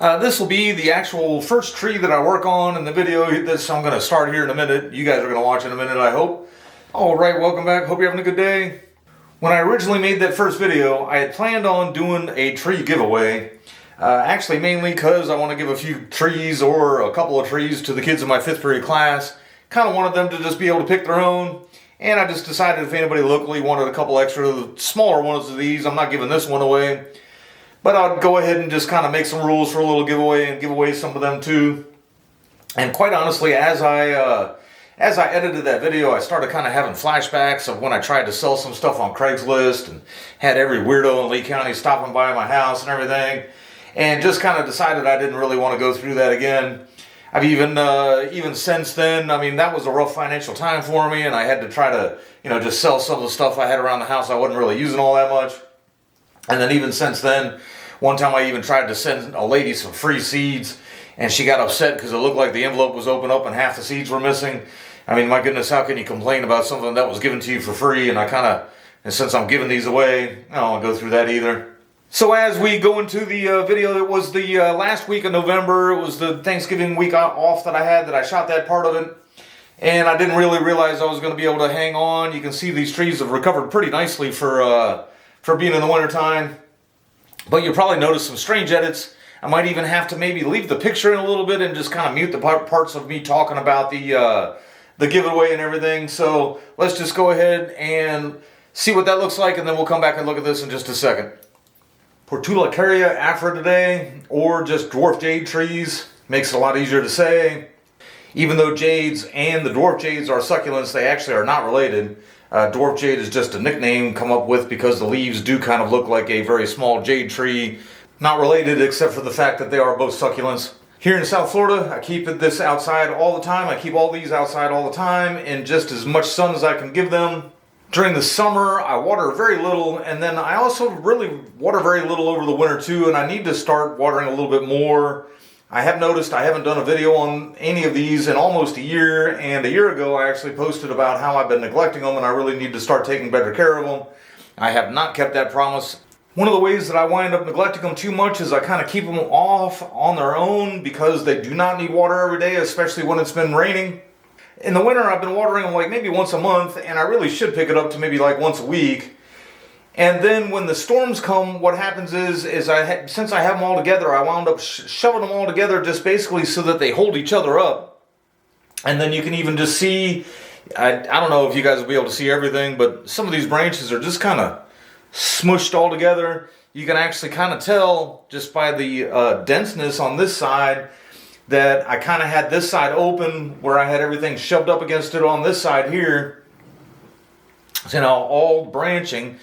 This will be the actual first tree that I work on in the video. This I'm going to start here in a minute. You guys are going to watch in a minute, I hope. Alright, welcome back. Hope you're having a good day. When I originally made that first video, I had planned on doing a tree giveaway. Actually, mainly because I want to give a few trees or a couple of trees to the kids in my 5th period class. Kind of wanted them to just be able to pick their own. And I just decided if anybody locally wanted a couple extra smaller ones of these, I'm not giving this one away. But I'll go ahead and just kind of make some rules for a little giveaway and give away some of them too. And quite honestly, as I edited that video, I started kind of having flashbacks of when I tried to sell some stuff on Craigslist and had every weirdo in Lee County stopping by my house and everything. And just kind of decided I didn't really want to go through that again. I've even since then, I mean, that was a rough financial time for me, and I had to try to, just sell some of the stuff I had around the house I wasn't really using all that much. And then even since then, one time I even tried to send a lady some free seeds, and she got upset because it looked like the envelope was open up and half the seeds were missing. I mean, my goodness, how can you complain about something that was given to you for free? And since I'm giving these away, I don't want to go through that either. So as we go into the video, it was the last week of November. It was the Thanksgiving week off that I had, that I shot that part of it. And I didn't really realize I was going to be able to hang on. You can see these trees have recovered pretty nicely for being in the wintertime. But you'll probably notice some strange edits. I might even have to maybe leave the picture in a little bit and just kind of mute the parts of me talking about the giveaway and everything. So let's just go ahead and see what that looks like, and then we'll come back and look at this in just a second. Portulacaria Afra today, or just dwarf jade trees. Makes it a lot easier to say. Even though jades and the dwarf jades are succulents, they actually are not related. Dwarf jade is just a nickname come up with because the leaves do kind of look like a very small jade tree. Not related except for the fact that they are both succulents. Here in South Florida, I keep this outside all the time. I keep all these outside all the time in just as much sun as I can give them. During the summer, I water very little, and then I also really water very little over the winter too, and I need to start watering a little bit more. I have noticed I haven't done a video on any of these in almost a year, and a year ago I actually posted about how I've been neglecting them and I really need to start taking better care of them. I have not kept that promise. One of the ways that I wind up neglecting them too much is I kind of keep them off on their own because they do not need water every day, especially when it's been raining. In the winter I've been watering them like maybe once a month, and I really should pick it up to maybe like once a week. And then when the storms come, what happens is since I have them all together, I wound up shoving them all together just basically so that they hold each other up. And then you can even just see, I don't know if you guys will be able to see everything, but some of these branches are just kind of smushed all together. You can actually kind of tell just by the denseness on this side that I kind of had this side open where I had everything shoved up against it on this side here. So now all branching,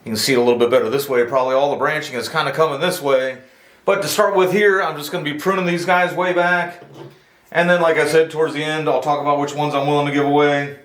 you can see it a little bit better this way. Probably all the branching is kind of coming this way. But to start with here, I'm just going to be pruning these guys way back. And then, like I said, towards the end, I'll talk about which ones I'm willing to give away.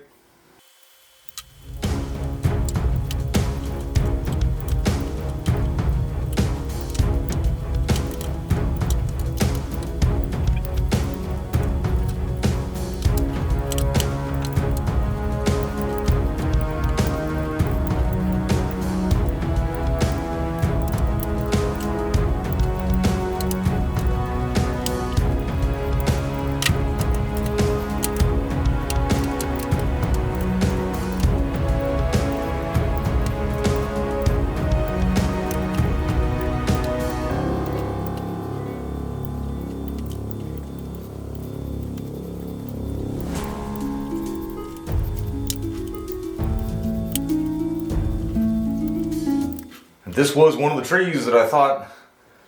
This was one of the trees that I thought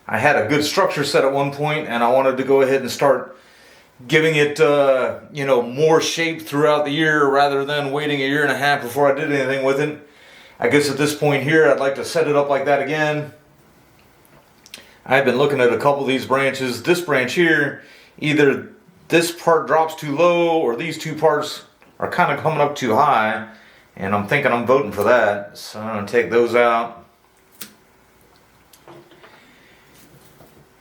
I had a good structure set at one point, and I wanted to go ahead and start giving it, more shape throughout the year rather than waiting a year and a half before I did anything with it. I guess at this point here, I'd like to set it up like that again. I've been looking at a couple of these branches. This branch here, either this part drops too low or these two parts are kind of coming up too high, and I'm thinking I'm voting for that. So I'm going to take those out.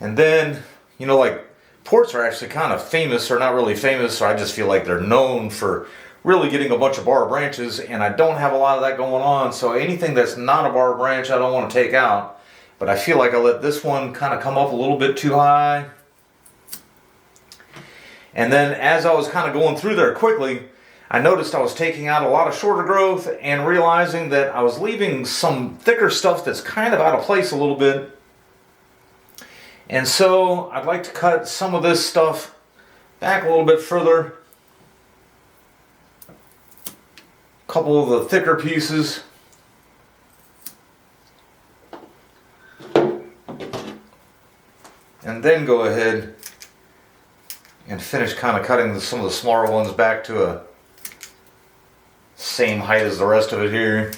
And then, like ports are actually kind of famous, or not really famous, so I just feel like they're known for really getting a bunch of bar branches, and I don't have a lot of that going on, so anything that's not a bar branch I don't want to take out. But I feel like I let this one kind of come up a little bit too high. And then as I was kind of going through there quickly, I noticed I was taking out a lot of shorter growth and realizing that I was leaving some thicker stuff that's kind of out of place a little bit. And so I'd like to cut some of this stuff back a little bit further. A couple of the thicker pieces. And then go ahead and finish kind of cutting some of the smaller ones back to a same height as the rest of it here.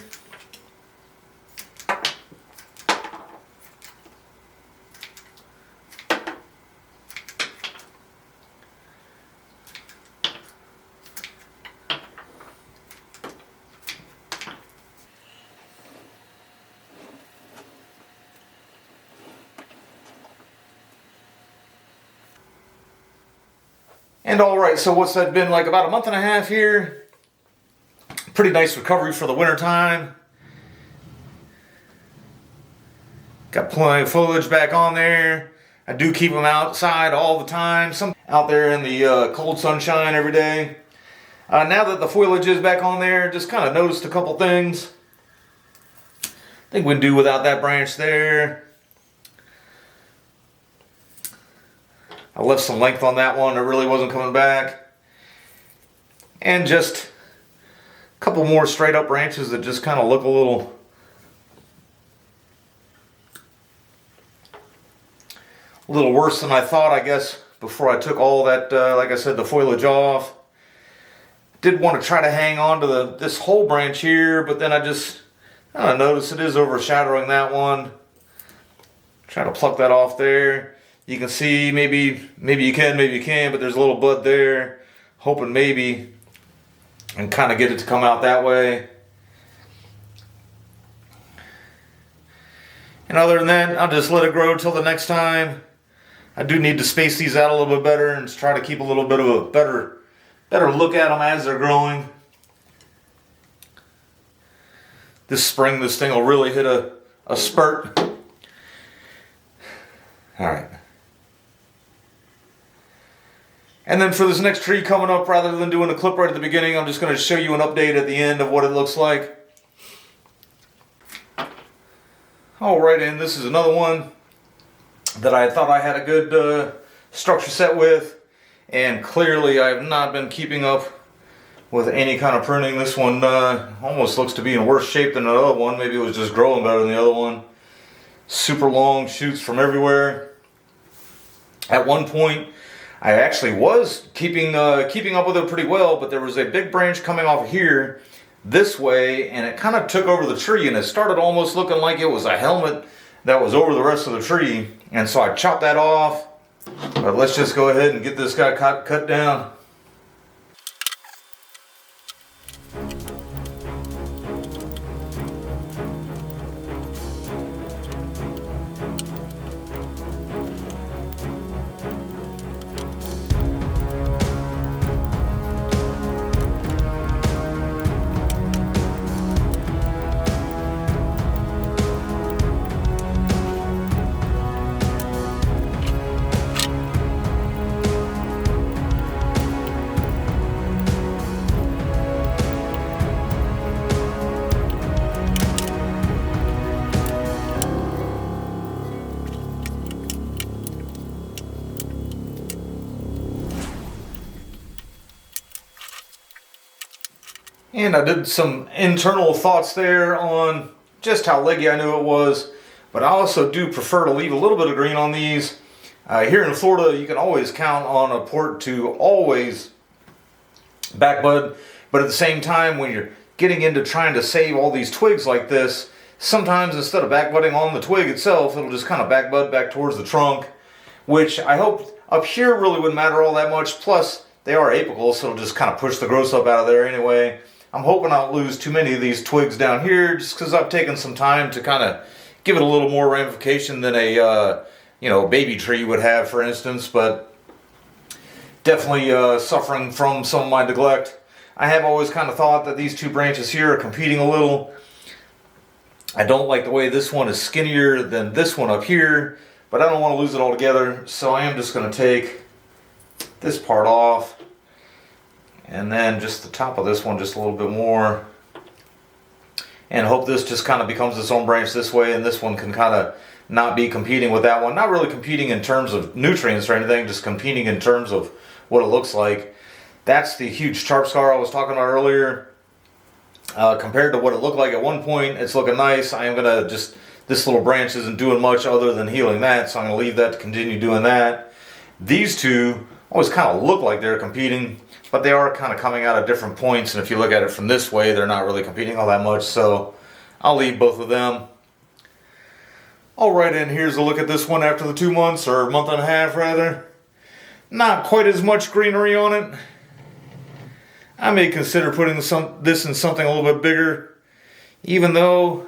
And alright, so what's that been, like about a month and a half here? Pretty nice recovery for the winter time. Got plenty of foliage back on there. I do keep them outside all the time. Some out there in the cold sunshine every day. Now that the foliage is back on there, just kind of noticed a couple things. I think we can do without that branch there. I left some length on that one. It really wasn't coming back. And just a couple more straight up branches that just kind of look a little worse than I thought, I guess, before I took all that, like I said, the foliage off. Did want to try to hang on to this whole branch here, but then I just kind of noticed it is overshadowing that one. Try to pluck that off there. You can see, maybe you can, maybe you can't, but there's a little bud there. Hoping maybe, and kind of get it to come out that way. And other than that, I'll just let it grow till the next time. I do need to space these out a little bit better and just try to keep a little bit of a better look at them as they're growing. This spring, this thing will really hit a spurt. Alright. And then for this next tree coming up, rather than doing a clip right at the beginning, I'm just going to show you an update at the end of what it looks like. Alright, and this is another one that I thought I had a good structure set with. And clearly I have not been keeping up with any kind of pruning. This one almost looks to be in worse shape than the other one. Maybe it was just growing better than the other one. Super long shoots from everywhere. At one point, I actually was keeping up with it pretty well, but there was a big branch coming off here this way, and it kind of took over the tree, and it started almost looking like it was a helmet that was over the rest of the tree. And so I chopped that off. But let's just go ahead and get this guy cut down. And I did some internal thoughts there on just how leggy I knew it was. But I also do prefer to leave a little bit of green on these. Here in Florida, you can always count on a port to always back bud. But at the same time, when you're getting into trying to save all these twigs like this, sometimes instead of back budding on the twig itself, it'll just kind of back bud back towards the trunk. Which I hope up here really wouldn't matter all that much. Plus, they are apical, so it'll just kind of push the growth up out of there anyway. I'm hoping I don't lose too many of these twigs down here, just because I've taken some time to kind of give it a little more ramification than a baby tree would have, for instance. But definitely suffering from some of my neglect. I have always kind of thought that these two branches here are competing a little. I don't like the way this one is skinnier than this one up here, but I don't want to lose it altogether, so I am just going to take this part off. And then just the top of this one just a little bit more. And hope this just kind of becomes its own branch this way, and this one can kind of not be competing with that one. Not really competing in terms of nutrients or anything, just competing in terms of what it looks like. That's the huge sharp scar I was talking about earlier. Compared to what it looked like at one point, it's looking nice. I am going to just, this little branch isn't doing much other than healing that, so I'm going to leave that to continue doing that. These two always kind of look like they're competing, but they are kind of coming out at different points, and if you look at it from this way, they're not really competing all that much, so I'll leave both of them. Alright, and here's a look at this one after the 2 months, or month and a half rather. Not quite as much greenery on it. I may consider putting this in something a little bit bigger, even though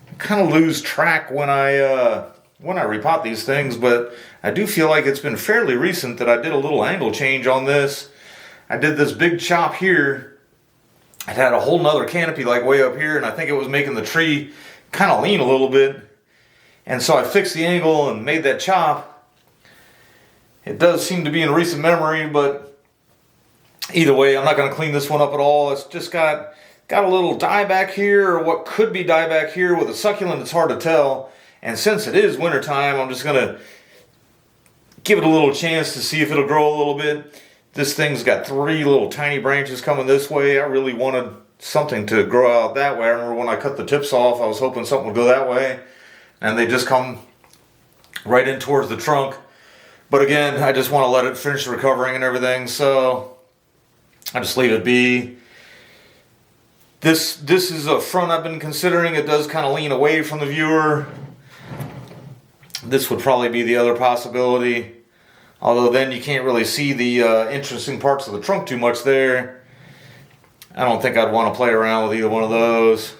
I kind of lose track when I repot these things, but I do feel like it's been fairly recent that I did a little angle change on this. I did this big chop here. It had a whole nother canopy like way up here, and I think it was making the tree kind of lean a little bit. And so I fixed the angle and made that chop. It does seem to be in recent memory, but either way, I'm not going to clean this one up at all. It's just got a little dye back here, or what could be dye back here. With a succulent, it's hard to tell. And since it is wintertime, I'm just going to give it a little chance to see if it'll grow a little bit. This thing's got 3 little tiny branches coming this way. I really wanted something to grow out that way. I remember when I cut the tips off, I was hoping something would go that way. And they just come right in towards the trunk. But again, I just want to let it finish recovering and everything, so I just leave it be. This is a front I've been considering. It does kind of lean away from the viewer. This would probably be the other possibility. Although then you can't really see the interesting parts of the trunk too much there. I don't think I'd want to play around with either one of those.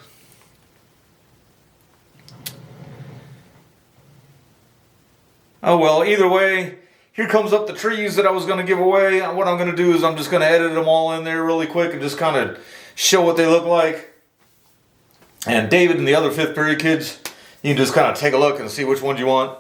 Oh well, either way, here comes up the trees that I was going to give away. What I'm going to do is I'm just going to edit them all in there really quick and just kind of show what they look like. And David and the other 5th period kids, you can just kind of take a look and see which ones you want.